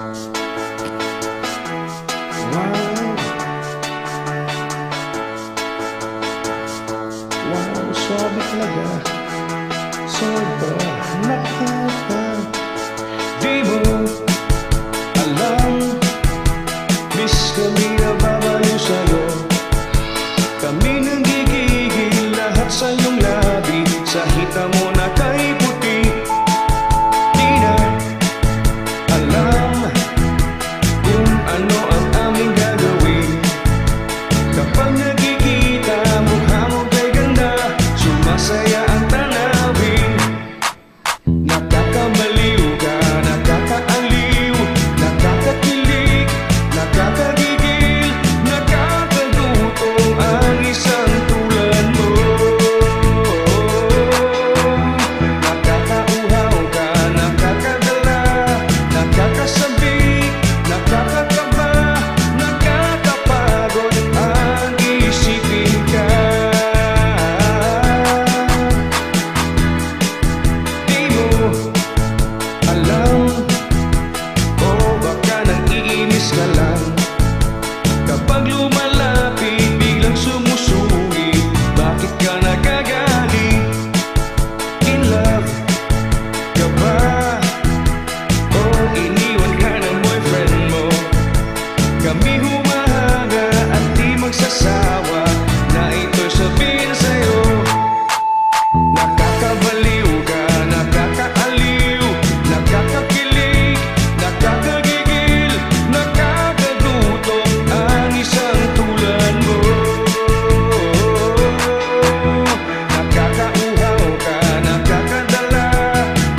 Wow, swabe talaga. Sobra nakaka. Di mo alam, miss kami na babaliw sa'yo. Kami nang gigigil lahat sa iyong labi. Sa hita mo na kay puti. Di na alam kung ano ang aming gagawin. Kapag nagkikita, mukha mo kay ganda, sumasaya ang tanawin. Nakakabaliw ka, nakakaaliw, nakakakilig, nakakagigil, nakakagutom ang isang tulad mo. Nakakauhaw ka, nakakadala, nakakasabik, nakakakaba, nakakapagod ang isipin ka. Di mo alam, o baka nang-iinis ka lang. Kapag lumalapit, biglang sumusugi. Bakit ka nagagalit? In love ka ba? O iniwan ka ng boyfriend mo? Kami humahanga at di magsasawa na ito'y sabihin sa'yo. Nakakabaliw ka, nakakaaliw, nakakakilig, nakakagigil, nakakagutom ang isang tulad mo. Nakakauhaw ka, nakakadala,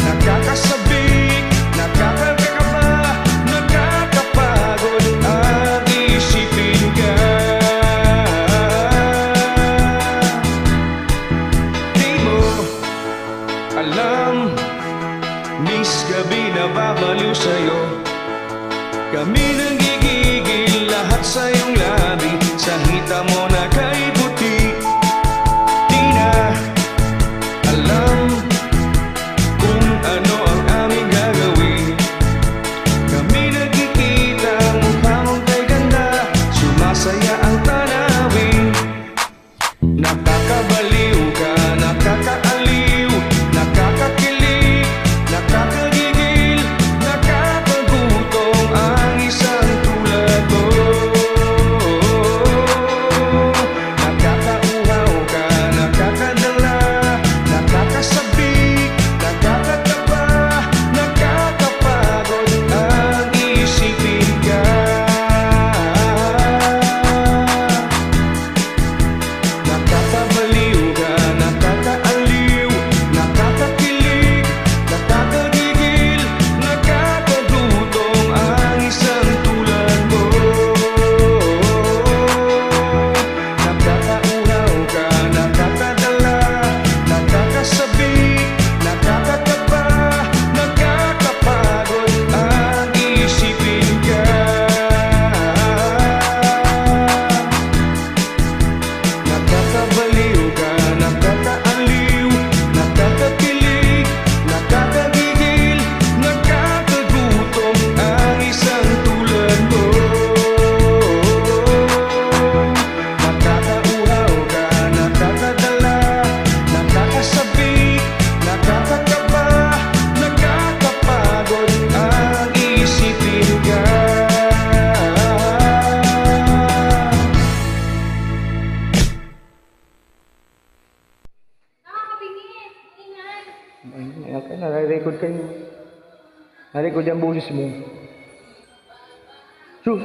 nakakasabik, nakakakaba, nakakapagod ang isipin ka. Di mo alam, miss gabi na babaliw sa'yo. Kami nang gigigil lahat sa iyong labi. Sa hita mo na kay puti. Di na alam kung ano ang aming gagawin. Kami nagkikita, mukha mong kay ganda, sumasaya ang tanawin. Nakakabaliw ka, nakakaaliw, nakakakilig, nakakagigil, nakakagutom ang isang tulad mo. Nakakauhaw ka, nakakadala, nakakasabik, nakakataba, nakakapagod ang isipin ka. Nakakabaliw ka, nakakaaliw, nakakakilig, nakakagigil, nakakagutom ang isang tulad mo. Nakakauhaw ka, nakakadala, nakakasabik, nakakataba, nakakapagod ang isipin ka. Nakakabaliw ka, nakakaaliw, nakakakilig, nakakagigil, nakakagutom ang isang tulad mo. Nakakauhaw ka, nakakadala, nakakasabik, nakakakaba, nakakapagod ang isipin ka. Nakakabingit! Ingay! Okay, nare-record kayo. Nare-record yung boses mo. Su.